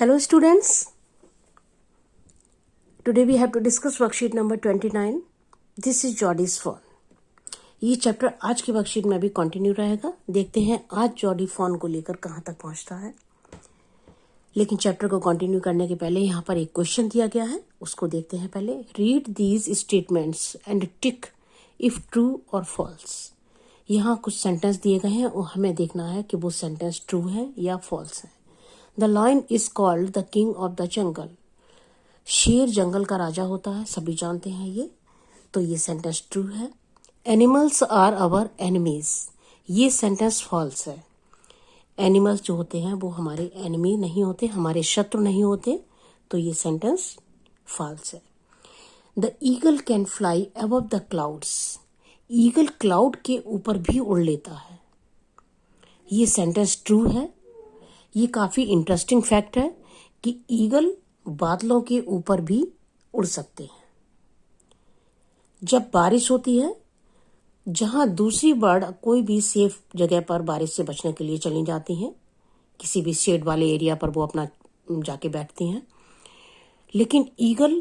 Hello students, today we have to discuss worksheet number 29. This is Jodie's phone. ये chapter आज की worksheet में भी कंटिन्यू रहेगा. देखते हैं आज जॉडी फोन को लेकर कहाँ तक पहुँचता है. लेकिन चैप्टर को कंटिन्यू करने के पहले यहाँ पर एक क्वेश्चन दिया गया है, उसको देखते हैं पहले. Read these statements and tick if true और फॉल्स. यहाँ कुछ सेंटेंस दिए गए हैं और हमें देखना है कि वो सेंटेंस ट्रू है या फॉल्स है. The lion is called the king of the jungle. शेर जंगल का राजा होता है, सभी जानते हैं ये. तो ये सेंटेंस ट्रू है. Animals are our enemies. ये सेंटेंस फॉल्स है. एनिमल्स जो होते हैं वो हमारे एनिमी नहीं होते, हमारे शत्रु नहीं होते. तो ये सेंटेंस फॉल्स है. The eagle can fly above the clouds. Eagle cloud के ऊपर भी उड़ लेता है. ये सेंटेंस ट्रू है. ये काफी इंटरेस्टिंग फैक्ट है कि ईगल बादलों के ऊपर भी उड़ सकते हैं. जब बारिश होती है, जहां दूसरी बर्ड कोई भी सेफ जगह पर बारिश से बचने के लिए चली जाती हैं, किसी भी शेड वाले एरिया पर वो अपना जाके बैठती हैं, लेकिन ईगल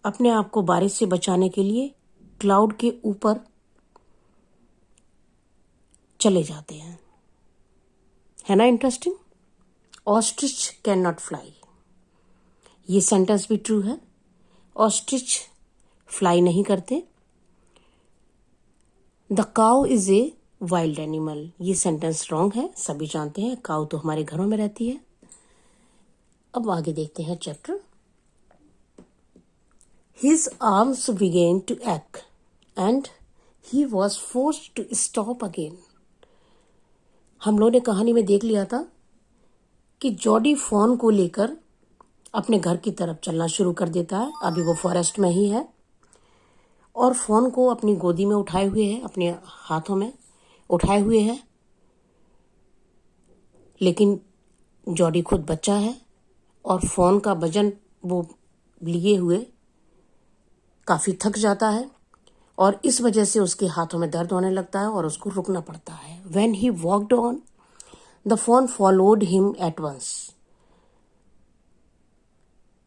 अपने आप को बारिश से बचाने के लिए क्लाउड के ऊपर चले जाते हैं. है ना interesting. Ostrich can not fly. ये सेंटेंस भी ट्रू है. ऑस्ट्रिच फ्लाई नहीं करते. The cow is a wild animal. ये सेंटेंस रॉन्ग है, सभी जानते हैं काउ तो हमारे घरों में रहती है. अब आगे देखते हैं chapter. His arms began to act and he was forced to stop again. हम लोगों ने कहानी में देख लिया था कि जॉडी फोन को लेकर अपने घर की तरफ चलना शुरू कर देता है. अभी वो फॉरेस्ट में ही है और फोन को अपनी गोदी में उठाए हुए है, अपने हाथों में उठाए हुए है. लेकिन जॉडी खुद बच्चा है और फोन का वजन वो लिए हुए काफी थक जाता है और इस वजह से उसके हाथों में दर्द होने लगता है और उसको रुकना पड़ता है. When he walked on, the phone followed him at once.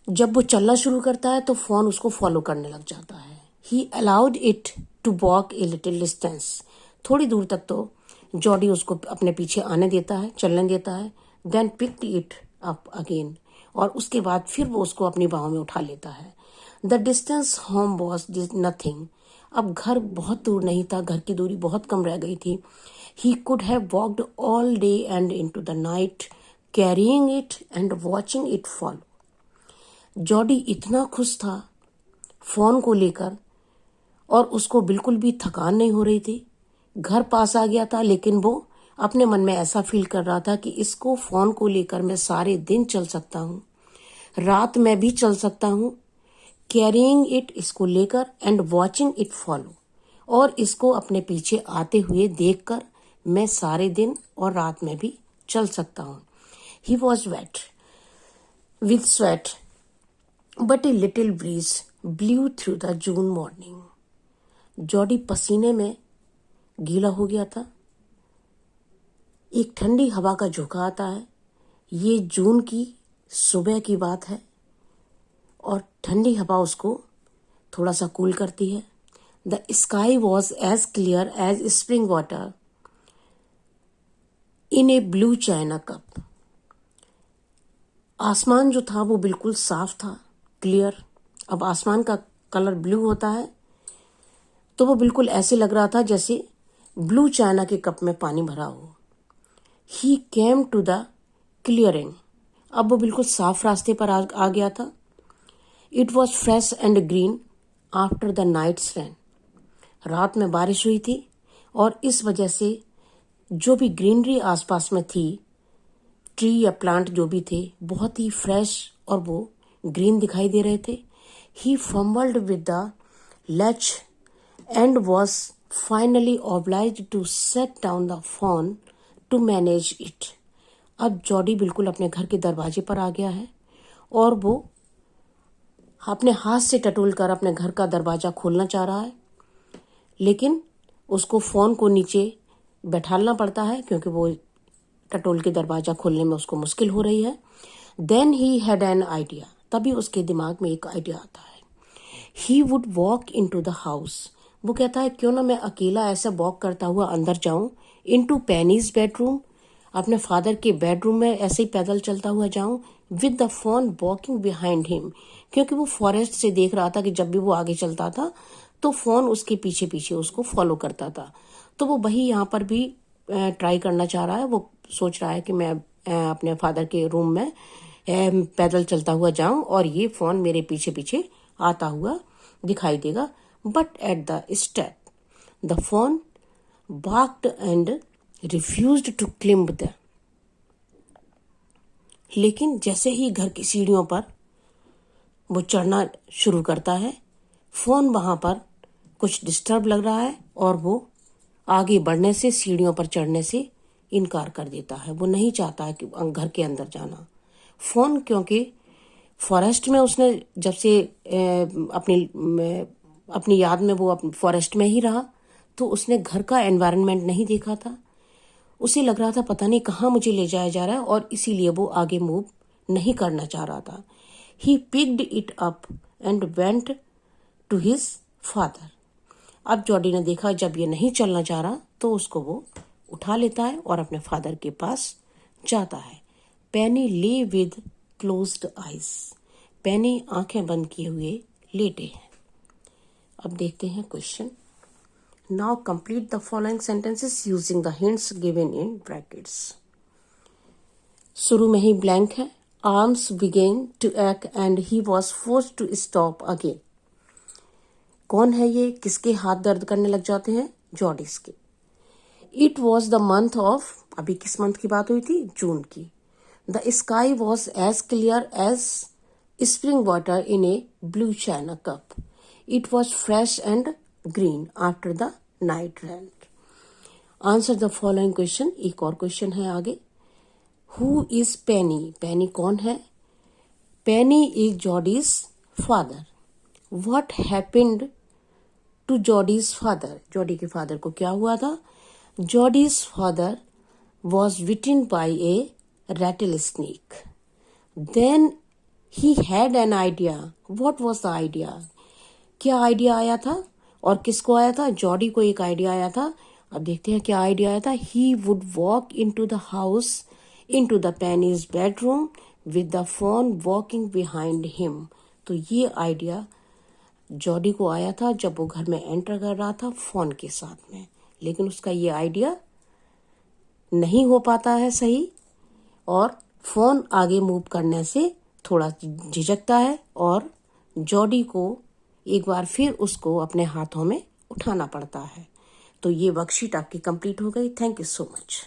जब वो चलना शुरू करता है तो फोन उसको फॉलो करने लग जाता है. He allowed it to walk a little distance. थोड़ी दूर तक तो जॉडी उसको अपने पीछे आने देता है, चलने देता है. Then picked it up again. और उसके बाद फिर वो उसको अपनी बाहों में उठा लेता है. The distance home was nothing. अब घर बहुत दूर नहीं था, घर की दूरी बहुत कम रह गई थी. He could have walked all day and into the night, carrying it and watching it fall. Jordi इतना खुश था फोन को लेकर और उसको बिल्कुल भी थकान नहीं हो रही थी. घर पास आ गया था लेकिन वो अपने मन में ऐसा फील कर रहा था कि इसको फोन को लेकर मैं सारे दिन चल सकता हूँ, रात में भी चल सकता हूँ. कैरिंग इट, इसको लेकर, एंड वॉचिंग इट फॉलो, और इसको अपने पीछे आते हुए देखकर मैं सारे दिन और रात में भी चल सकता हूँ. He was wet with sweat but a little breeze blew through the June morning. Jody पसीने में गीला हो गया था. एक ठंडी हवा का झोंका आता है. ये जून की सुबह की बात है और ठंडी हवा उसको थोड़ा सा कूल करती है. The sky was as clear as spring water in a blue china cup. आसमान जो था वो बिल्कुल साफ था, क्लियर. अब आसमान का कलर ब्लू होता है तो वो बिल्कुल ऐसे लग रहा था जैसे ब्लू चाइना के कप में पानी भरा हो. He came to the clearing. अब वो बिल्कुल साफ रास्ते पर आ गया था. It was fresh and green after the night's rain. रात में बारिश हुई थी और इस वजह से जो भी ग्रीनरी आसपास में थी, ट्री या प्लांट जो भी थे, बहुत ही फ्रेश और वो ग्रीन दिखाई दे रहे थे. He fumbled with the latch and was finally obliged to set down the phone to manage it. अब जॉडी बिल्कुल अपने घर के दरवाजे पर आ गया है और वो अपने हाथ से टटोल कर अपने घर का दरवाजा खोलना चाह रहा है, लेकिन उसको फोन को नीचे बैठालना पड़ता है क्योंकि वो टटोल के दरवाजा खोलने में उसको मुश्किल हो रही है. Then he had an idea, तभी उसके दिमाग में एक आइडिया आता है। He would walk into the house, वो कहता है क्यों ना मैं अकेला ऐसे वॉक करता हुआ अंदर जाऊं, इन टू पेनीज बेडरूम, अपने फादर के बेडरूम में ऐसे ही पैदल चलता हुआ जाऊं, with the fawn walking behind him, क्योंकि वो फॉरेस्ट से देख रहा था कि जब भी वो आगे चलता था तो फोन उसके पीछे पीछे उसको फॉलो करता था। तो वो वही यहाँ पर भी ट्राई करना चाह रहा है। वो सोच रहा है कि मैं अपने फादर के रूम में पैदल चलता हुआ जाऊं और ये फोन मेरे पीछे पीछे आता हुआ दिखाई देगा। But at the step the phone barked and refused to climb the, लेकिन जैसे ही घर की सीढ़ियों पर वो चढ़ना शुरू करता है, फोन वहां पर कुछ डिस्टर्ब लग रहा है और वो आगे बढ़ने से, सीढ़ियों पर चढ़ने से इनकार कर देता है। वो नहीं चाहता है कि घर के अंदर जाना। फोन क्योंकि फॉरेस्ट में उसने जब से अपनी याद में वो फॉरेस्ट में ही रहा, तो उसने घर का एनवायरनमेंट नहीं देखा था। उसे लग रहा था पता नहीं कहाँ मुझे ले जाया जा रहा है, और इसीलिए वो आगे मूव नहीं करना चाह रहा था। He picked it up and went to his father. अब जॉडी ने देखा जब ये नहीं चलना चाह रहा तो उसको वो उठा लेता है और अपने फादर के पास जाता है। पेनी ले विद क्लोज्ड आइज, पेनी आंखें बंद किए हुए लेटे हैं। अब देखते हैं question. Now complete the following sentences using the hints given in brackets. शुरू में ही ब्लैंक है। Arms began to ache and he was forced to stop again. कौन है ये? किसके हाथ दर्द करने लग जाते हैं? जॉडिस के। It was the month of, अभी किस मंथ की बात हुई थी? जून की। The sky was as clear as spring water in a blue china cup. It was fresh and green after the night rain. Answer the following question. एक और question है आगे। Who is Penny? Penny कौन है? Penny is Jodie's father. What happened to Jodie's father? Jodie के father को क्या हुआ था? Jodie's father was bitten by a rattlesnake. Then he had an idea. What was the idea? क्या idea आया था और किसको आया था? जॉडी को एक आइडिया आया था। अब देखते हैं क्या आइडिया आया था। He would walk into the house, into the Penny's bedroom with the fawn walking behind him. तो ये आइडिया जॉडी को आया था जब वो घर में एंटर कर रहा था फोन के साथ में, लेकिन उसका ये आइडिया नहीं हो पाता है सही, और फोन आगे मूव करने से थोड़ा झिझकता है और जॉडी को एक बार फिर उसको अपने हाथों में उठाना पड़ता है। तो ये वर्कशीट आपकी कंप्लीट हो गई। Thank you so much.